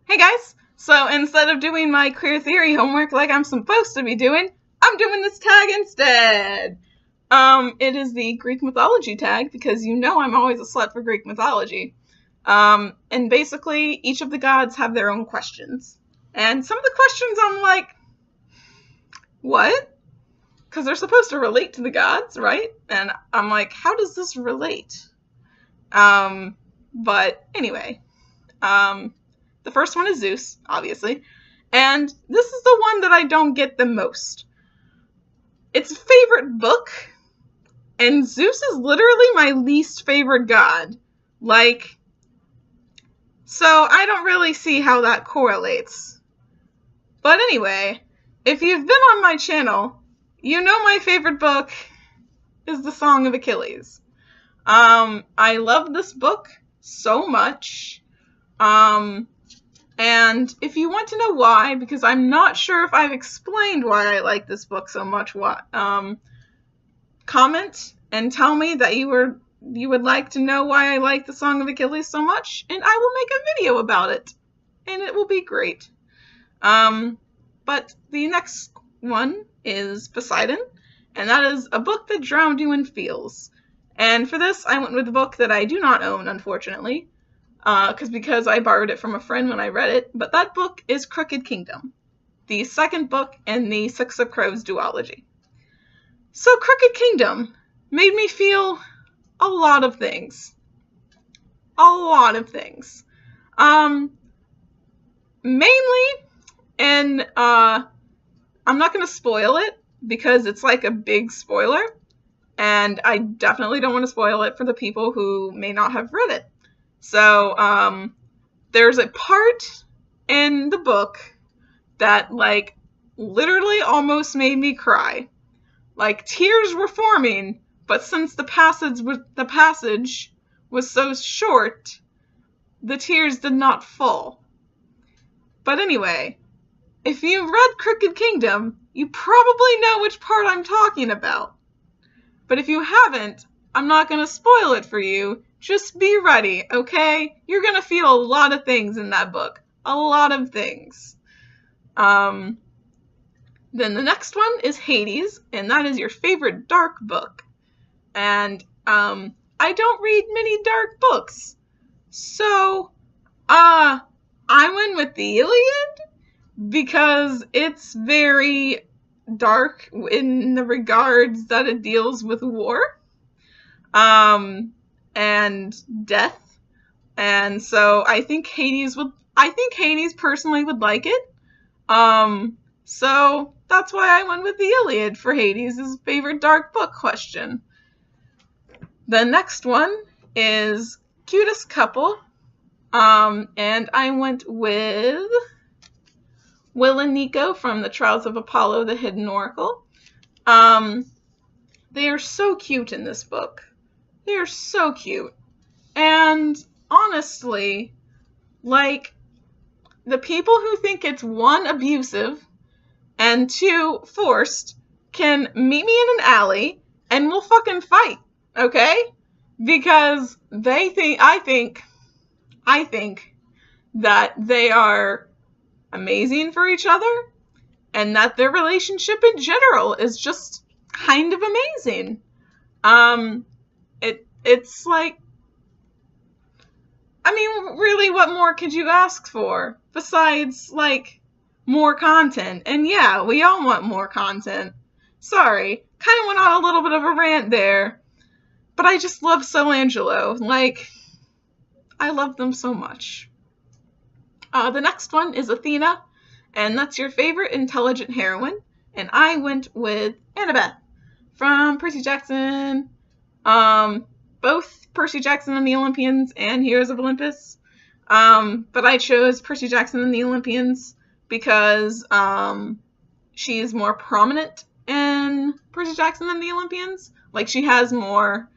Hey guys! So instead of doing my queer theory homework like I'm supposed to be doing, I'm doing this tag instead! It is the Greek mythology tag because you know I'm always a slut for Greek mythology. And basically each of the gods have their own questions. And some of the questions I'm like, what? Because they're supposed to relate to the gods, right? And I'm like, how does this relate? But anyway, the first one is Zeus, obviously, and this is the one that I don't get the most. It's a favorite book, and Zeus is literally my least favorite god. So I don't really see how that correlates. But anyway, if you've been on my channel, you know my favorite book is the Song of Achilles. I love this book so much. And if you want to know why, because I'm not sure if I've explained why I like this book so much, comment and tell me that you would like to know why I like the Song of Achilles so much, and I will make a video about it, and it will be great. But the next one is Poseidon, and that is a book that drowned you in feels. And for this, I went with a book that I do not own, unfortunately. Because I borrowed it from a friend when I read it, but that book is Crooked Kingdom, the second book in the Six of Crows duology. So Crooked Kingdom made me feel a lot of things. Mainly, and I'm not going to spoil it because it's like a big spoiler, and I definitely don't want to spoil it for the people who may not have read it. So, there's a part in the book that, literally almost made me cry. Tears were forming, but since the passage was so short, the tears did not fall. But anyway, if you read Crooked Kingdom, you probably know which part I'm talking about. But if you haven't, I'm not going to spoil it for you. Just be ready, okay? You're gonna feel a lot of things in that book. A lot of things. Then the next one is Hades, and that is your favorite dark book. And, I don't read many dark books. So, I went with the Iliad because it's very dark in the regards that it deals with war. And death, and so I think Hades personally would like it, so that's why I went with the Iliad for Hades' favorite dark book question. The next one is Cutest Couple, and I went with Will and Nikko from the Trials of Apollo, the Hidden Oracle. They are so cute in this book. They are so cute. And honestly, the people who think it's 1, abusive, and 2, forced, can meet me in an alley and we'll fucking fight, okay? Because I think that they are amazing for each other, and that their relationship in general is just kind of amazing. It's really, what more could you ask for besides, more content? And yeah, we all want more content. Sorry, kind of went on a little bit of a rant there, but I just love Solangelo. I love them so much. The next one is Athena, and that's your favorite intelligent heroine, and I went with Annabeth from Percy Jackson. Both Percy Jackson and the Olympians and Heroes of Olympus. But I chose Percy Jackson and the Olympians because she is more prominent in Percy Jackson than the Olympians. She has more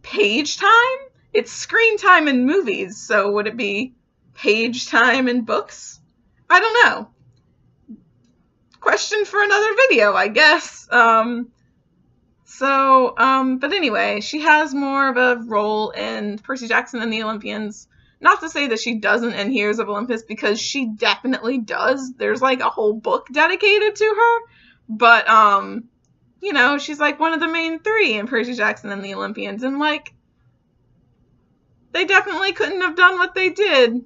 page time. It's screen time in movies, so would it be page time in books? I don't know. Question for another video, I guess. But anyway, she has more of a role in Percy Jackson and the Olympians. Not to say that she doesn't in Heroes of Olympus, because she definitely does. There's like a whole book dedicated to her. But, you know, she's like one of the main three in Percy Jackson and the Olympians. And like, they definitely couldn't have done what they did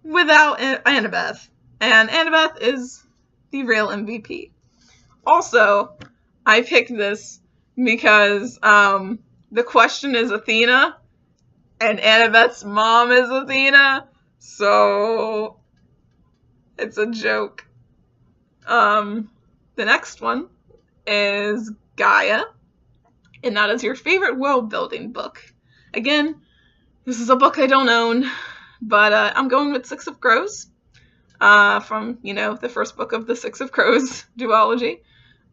without Annabeth. And Annabeth is the real MVP. Also, I picked this because the question is Athena, and Annabeth's mom is Athena, so it's a joke. The next one is Gaia, and that is your favorite world-building book. Again, this is a book I don't own, but I'm going with Six of Crows, from, you know, the first book of the Six of Crows duology.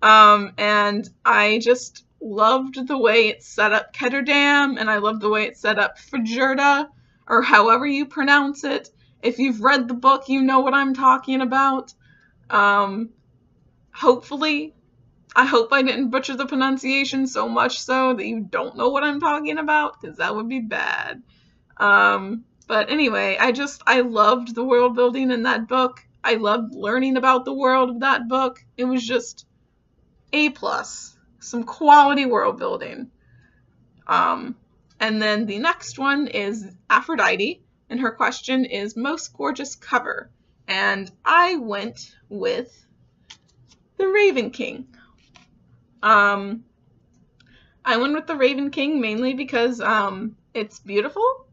And I just loved the way it set up Ketterdam, and I loved the way it set up Fajerda, or however you pronounce it. If you've read the book, you know what I'm talking about. Hopefully, I hope I didn't butcher the pronunciation so much so that you don't know what I'm talking about, because that would be bad. But anyway, I loved the world building in that book. I loved learning about the world of that book. It was just A+. Some quality world building. And then the next one is Aphrodite, and her question is most gorgeous cover. And I went with the Raven King. I went with the Raven King mainly because it's beautiful.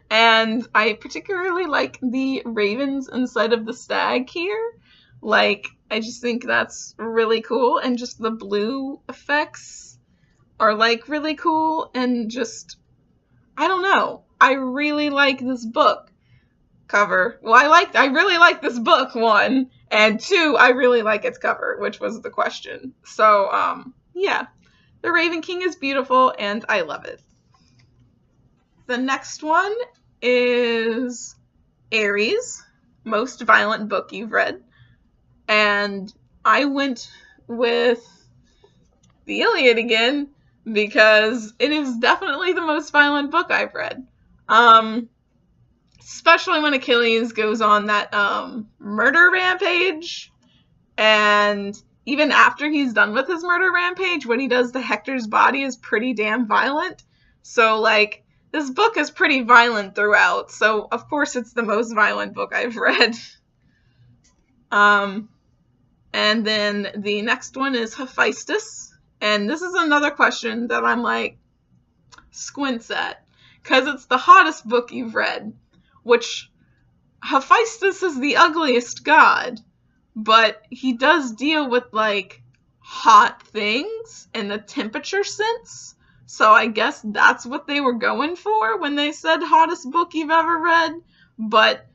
And I particularly like the ravens instead of the stag here. Like, I just think that's really cool, and just the blue effects are like really cool, and just, I don't know. I really like this book cover. Well, I really like this book, 1, and 2, I really like its cover, which was the question. So, yeah. The Raven King is beautiful, and I love it. The next one is Ares, most violent book you've read. And I went with the Iliad again, because it is definitely the most violent book I've read. Especially when Achilles goes on that murder rampage, and even after he's done with his murder rampage, what he does to Hector's body is pretty damn violent. So, like, this book is pretty violent throughout, so of course it's the most violent book I've read. And then the next one is Hephaestus, and this is another question that I'm like, squints at, because it's the hottest book you've read, which Hephaestus is the ugliest god, but he does deal with, like, hot things in the temperature sense. So I guess that's what they were going for when they said hottest book you've ever read. But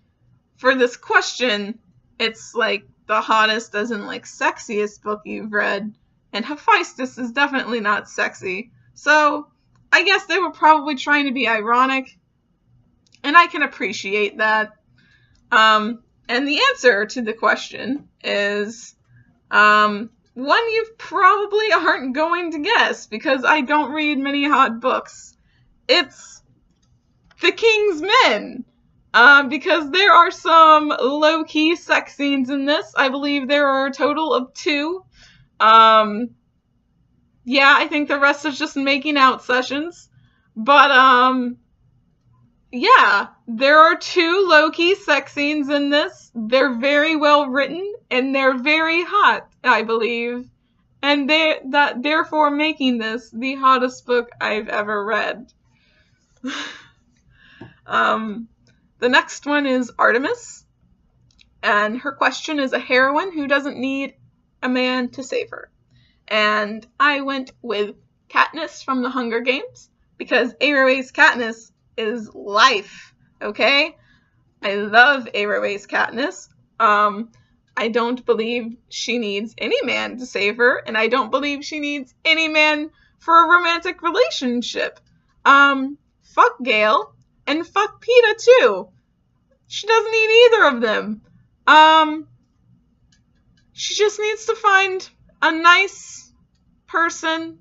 for this question, it's like the hottest as in like sexiest book you've read. And Hephaestus is definitely not sexy. So I guess they were probably trying to be ironic. And I can appreciate that. And the answer to the question is one you probably aren't going to guess, because I don't read many hot books. It's The King's Men. Because there are some low-key sex scenes in this. I believe there are a total of 2. Yeah, I think the rest is just making out sessions. But, yeah, there are 2 low-key sex scenes in this. They're very well written, and they're very hot, I believe. And therefore making this the hottest book I've ever read. The next one is Artemis, and her question is a heroine who doesn't need a man to save her. And I went with Katniss from the Hunger Games, because Aroa's Katniss is life, okay? I love Aroa's Katniss. I don't believe she needs any man to save her, and I don't believe she needs any man for a romantic relationship. Fuck Gale, and fuck Peeta too. She doesn't need either of them. She just needs to find a nice person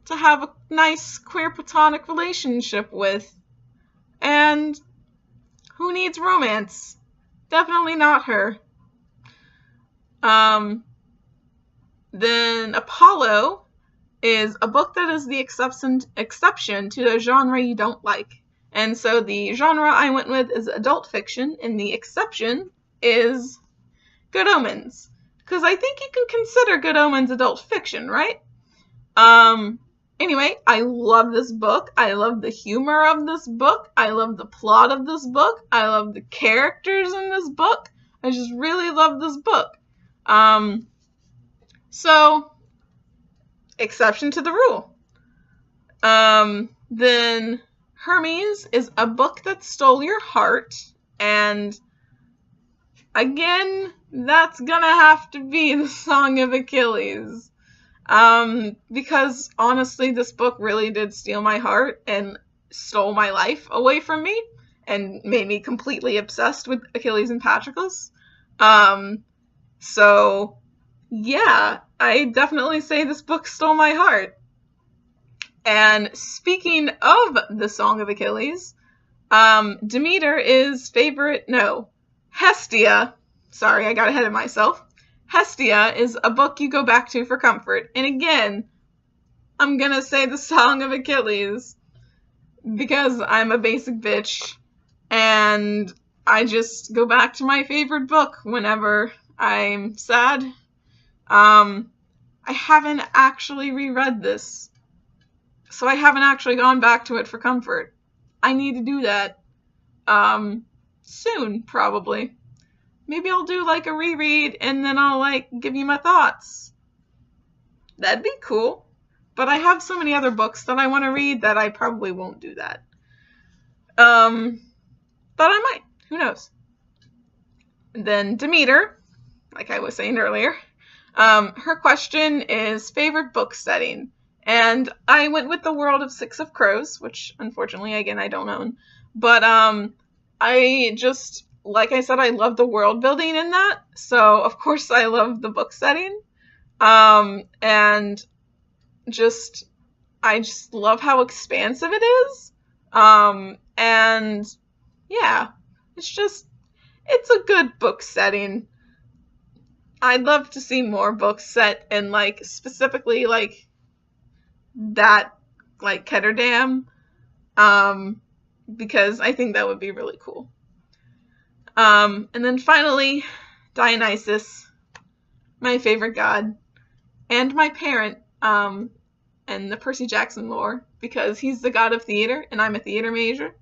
to have a nice queer platonic relationship with. And who needs romance? Definitely not her. Then Apollo is a book that is the exception to the genre you don't like. And so the genre I went with is adult fiction, and the exception is Good Omens. Because I think you can consider Good Omens adult fiction, right? Anyway, I love this book. I love the humor of this book. I love the plot of this book. I love the characters in this book. I just really love this book. So, exception to the rule. Then Hermes is a book that stole your heart, and again, that's gonna have to be the Song of Achilles. Because honestly, this book really did steal my heart and stole my life away from me and made me completely obsessed with Achilles and Patroclus. So yeah, I definitely say this book stole my heart. And speaking of the Song of Achilles, Demeter is Hestia. Sorry, I got ahead of myself. Hestia is a book you go back to for comfort. And again, I'm gonna say the Song of Achilles because I'm a basic bitch and I just go back to my favorite book whenever I'm sad. I haven't actually reread this, so I haven't actually gone back to it for comfort. I need to do that soon, probably. Maybe I'll do like a reread and then I'll like give you my thoughts. That'd be cool. But I have so many other books that I want to read that I probably won't do that. But I might. Who knows? Then Demeter, like I was saying earlier, her question is favorite book setting. And I went with The World of Six of Crows, which unfortunately, again, I don't own. But I just, like I said, I love the world building in that. So, of course, I love the book setting. And I just love how expansive it is. And yeah, it's a good book setting. I'd love to see more books set in, like, specifically, like, that, like, Ketterdam, because I think that would be really cool. And then finally, Dionysus, my favorite god, and my parent, and the Percy Jackson lore, because he's the god of theater, and I'm a theater major,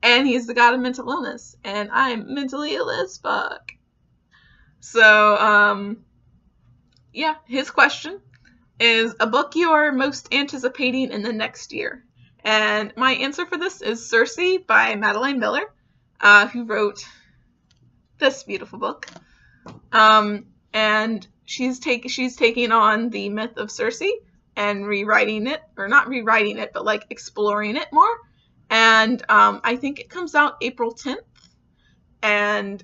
and he's the god of mental illness, and I'm mentally ill as fuck. So, yeah, his question is a book you are most anticipating in the next year. And my answer for this is Circe by Madeline Miller, who wrote this beautiful book. And she's taking on the myth of Circe and rewriting it, or not rewriting it, but like exploring it more. And I think it comes out April 10th. And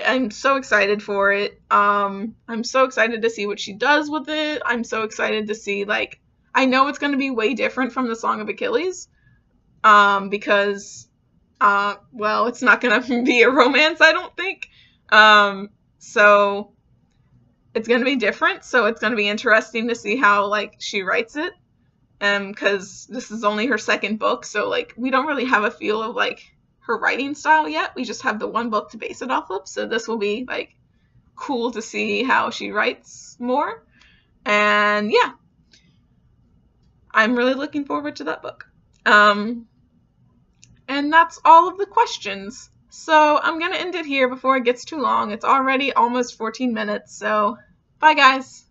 I'm so excited for it. I'm so excited to see what she does with it. I'm so excited to see, like, I know it's going to be way different from the Song of Achilles, because, well, it's not going to be a romance, I don't think. So it's going to be different. So it's going to be interesting to see how, like, she writes it. Because this is only her second book. So, like, we don't really have a feel of, like, her writing style yet. We just have the one book to base it off of. So this will be, like, cool to see how she writes more. And yeah, I'm really looking forward to that book. And that's all of the questions. So I'm going to end it here before it gets too long. It's already almost 14 minutes. So bye, guys.